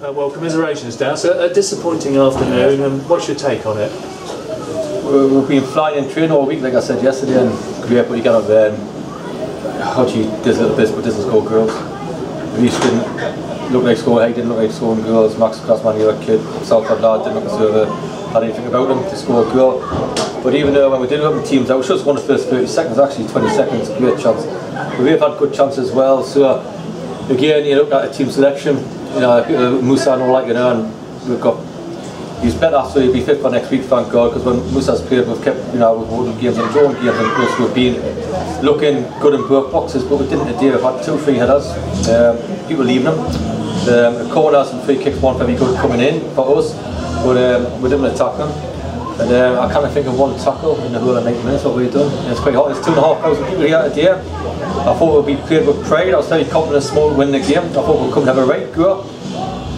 Well, commiserations, Dowse. A disappointing afternoon, and what's your take on it? We've been flying in train all week, like I said yesterday, and great, but you get up there and gee, there's little bits, but this is called girls. We didn't look like scoring, he didn't look like scoring girls. Max Crossman, the other kid, Salford lad, didn't look as though had anything about him to score a goal. But even though when we did open teams, I was just won the first 30 seconds, actually 20 seconds, great chance. But we've had good chances as well, so again, you look at a team selection, you know, Musa and all that, you know, and we've got, he's better, so he'll be fit for next week, thank God, because when Musa's played, we've kept, you know, we've won games and drawn games, and plus we've been looking good in both boxes, but we didn't today. We've had 2 free headers, people leaving them, corners and free kicks weren't very good coming in for us, but we didn't attack them. And I can't think of one tackle in the whole of 90 minutes what we've done. And it's quite hot. There's 2,500 people here today. I thought we'd be played with pride. I was very confident small to win the game. I thought we'd come and have a right go.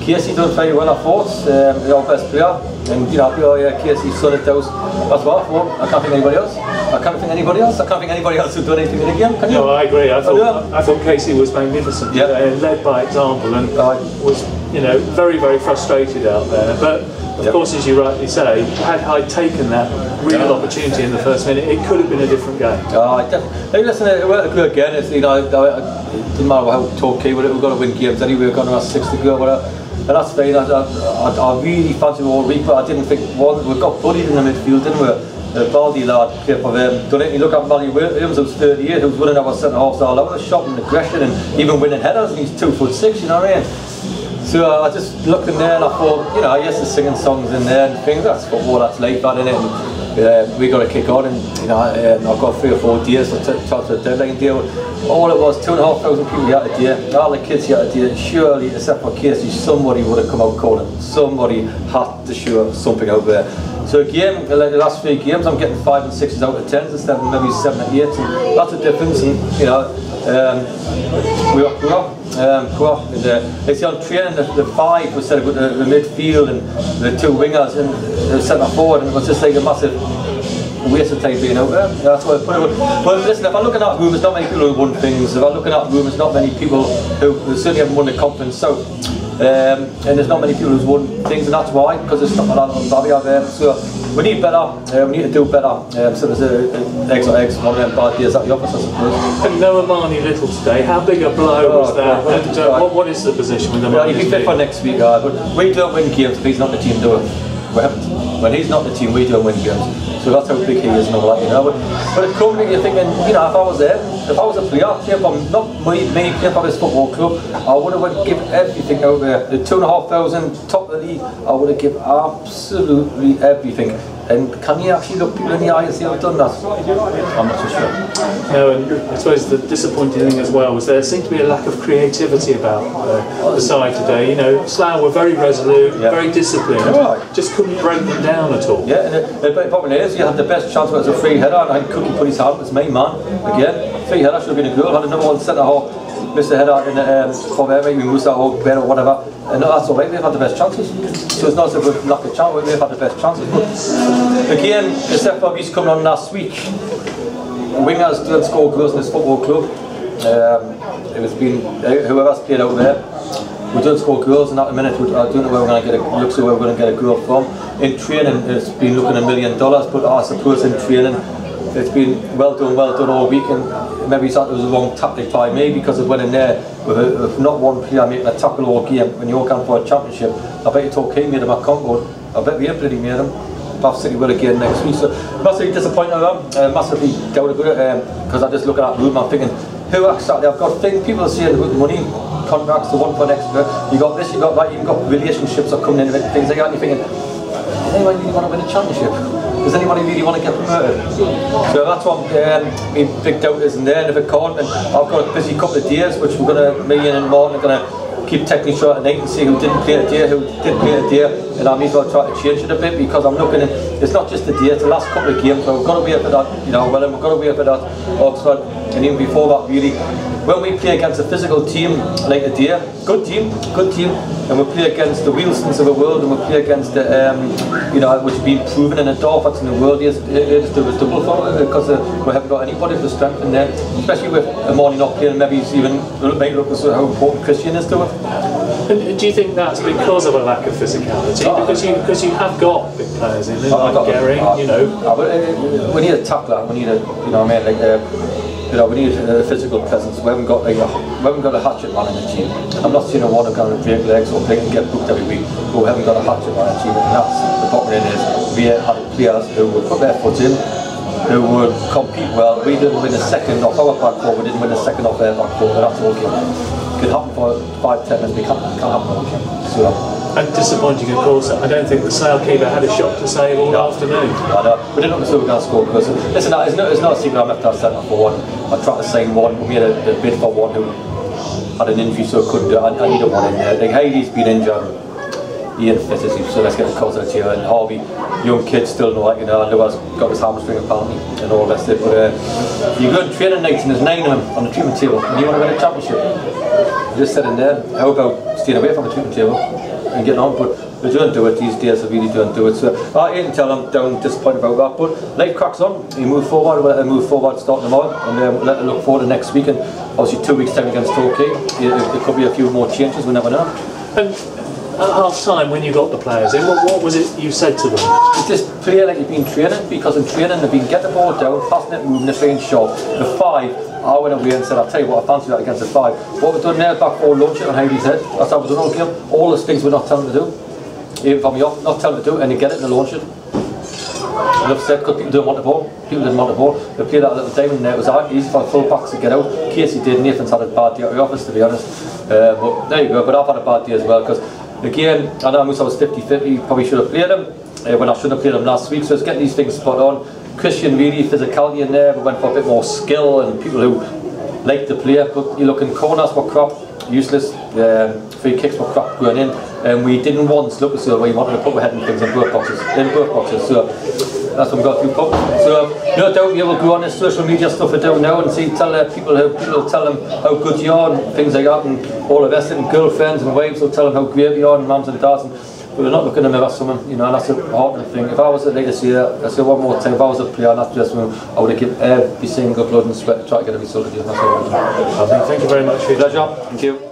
Casey done very well, I thought. Our best player. And you know, oh yeah, Casey's son at Dowse. That's what I thought. I can't think of anybody else. I can't think of anybody else. I can't think of anybody else who's done anything in the game. Can you? No, I agree. I thought Casey was magnificent. Yeah. Led by example and was, you know, very, very frustrated out there. But of course, as you rightly say, had I taken that real opportunity in the first minute, it could have been a different game. Hey, listen, it won't go again. It's, you know, it doesn't matter how talky we've got to win games anyway. We've got around 6 to go, whatever. And that's fine. I really fancied all week, but I didn't think we got bullied in the midfield, didn't we? The Baldy lad played for them. Don't let me look at Baldy Williams, who's 38, who's winning our centre halves all over the shot and aggression and even winning headers, and he's 2'6", you know what I mean? So I just looked in there and I thought, you know, yes, they're singing songs in there and things, that's football, that's life, that, innit? And we got to kick on, and you know, I've got 3 or 4 days to talk to the deadline deal. All it was, 2,500 people here today, all the kids here today, surely, except for Casey, somebody would have come out calling. Somebody had to show something out there. So again, like the last 3 games, I'm getting 5 and 6s out of 10s instead of maybe 7 and 8s, and that's a difference, and you know, it's on training, the 5 was set up with the midfield and the 2 wingers and the centre forward, and it was just like a massive waste of time being out there. That's why I put it. But listen, if I'm looking at room, there's not many people who won things. If I'm looking at room, there's not many people who certainly haven't won the Conference South. And there's not many people who's won things, and that's why, because there's not a lot of value out there. So we need better, we need to do better. So there's eggs or eggs, one of them bad days at the office, I suppose. And no Amani Little today, how big a blow was that? And what is the position with Amani? He'll be fit for next week, but we don't win games if he's not the team, do we? We haven't. When he's not the team, we don't win games. So that's how big he is and all that, you know. But currently you're thinking, you know, if I was there, if I was a player, not me playing for this football club, I would have given everything out there. The 2,500 top of the league, I would have given absolutely everything. And can you actually look people in the eye and see how I've done that? I'm not so sure. No, and I suppose the disappointing thing as well was there seemed to be a lack of creativity about the side today. You know, Slough were very resolute, very disciplined, just couldn't break them down at all. Yeah, and the problem is, you had the best chance when it was a free header, and I couldn't put his hand, it's my man, again. Free header should have been a goal, had another one centre half. Missed the header in the maybe Musa or Ben or whatever, and that's alright, we've had the best chances. So it's not so good lack of chance, we've had the best chances. But again, except for these coming on last week, wingers don't score goals in this football club. It has been whoever's played out there, we don't score goals, and at the minute I don't know where we're going to get looks like where we're going to get a goal from. In training, it's been looking $1 million, but I suppose in training, it's been well done all week, and maybe it was a wrong tactic by me because it went in there with not one player making a tackle all game when you're going for a championship. I bet you thought he made him a combo. I bet we bloody made him. Perhaps City will again next week. So massively disappointed with them, massively doubted about it, because I just look at that room, I'm thinking, who exactly? I've got people saying with money, contracts, the one for next year, you got this, you got that, you've got relationships are coming in and things like that, and you're thinking, does anyone really want to win a championship? Does anybody really want to get promoted? So that's what my big doubt is in there, and if it can't, and I've got a busy couple of days, which we're going to, me and Martin are going to keep taking short at night and see who didn't play a day, who did play a day, and I may as well try to change it a bit, because I'm looking at, it's not just the day, it's the last couple of games, so we've got to wait for that, you know, well, we've got to wait for that Oxford, and even before that really, when we play against a physical team like a day, good team, and we play against the Wilsons of the world, and we play against the, you know, which has been proven in the Dorfats in the world, it is double for it, because we haven't got anybody to strengthen there, especially with Amani not playing, maybe he's even, it might look as how important Christian is to it. And do you think that's because of a lack of physicality? Because you have got big players in there, like Gary, you know. We need a tackler. We need a, you know what I mean, like we need a physical presence. We haven't got a hatchet man in the team. I'm not seeing one who's going to break legs or break and get booked every week, but we haven't got a hatchet man in the team. And that's the bottom line is we had players who would put their foot in, who would compete well. We didn't win a second off our back four. We didn't win a second off their back four. But that's okay. It could happen for 5-10 minutes. It can't happen all game. So. And disappointing, of course. I don't think the Slough keeper had a shot to save all afternoon. I know. We didn't look as though we were going to score because listen, it's not a secret. I'm after centre for one. I tried to sign one. We made a bid for one who had an injury, so couldn't do it. I needed one in there. Like Heidi's been injured. Ian fitted, so let's get the cause here. And Harvey, young kid, still know, like, you know, Noah's got his hamstring apparently and all the rest of it. But you go to training nights and there's 9 of them on the treatment table and you want to win a championship. You just sit in there. How about staying away from the treatment table and getting on? But they don't do it these days. They really don't do it. So I ain't tell them down disappointed about that. But life cracks on. You move forward. We'll let them move forward starting tomorrow, and then we'll let them look forward to next week. And obviously 2 weeks time against Torquay. There could be a few more changes. We never know. And at half time, when you got the players in, what was it you said to them? Just play like you've been training, because in training they've been getting the ball down, passing it, moving, they're playing sharp. The 5, I went away and said, I'll tell you what, I fancy that against the 5. What we've done there, back 4 launch it on Heidi's head. That's how we've done all game. All those things we're not telling them to do. Even from me off, not telling them to do it, and they get it and they launch it. And I've said, because people don't want the ball. People didn't want the ball. They played that little diamond there. It was easy for the full backs to get out. Casey did. Nathan's had a bad day at the office, to be honest. But there you go. But I've had a bad day as well, because again, I know I was 50-50, probably should have played him when I should have played him last week, so it's getting these things spot on. Christian really, physicality in there, we went for a bit more skill and people who like to play, but you look in corners were crap, useless, free kicks were crap going in, and we didn't once look as though we wanted to put our head in things in both boxes, so that's what we've got a few problems. So no doubt you will go on this social media stuff we do now and see, tell people tell them how good you are and things like that, and all the rest of them, girlfriends and wives will tell them how great you are, and mums and dads, but we're not looking at them as someone, you know, and that's a hard thing. If I was like this year, I say one more time, if I was a player and that's just me, I would have given every single blood and sweat to try to get a result of you. That's all. Thank you very much for your pleasure. Thank you.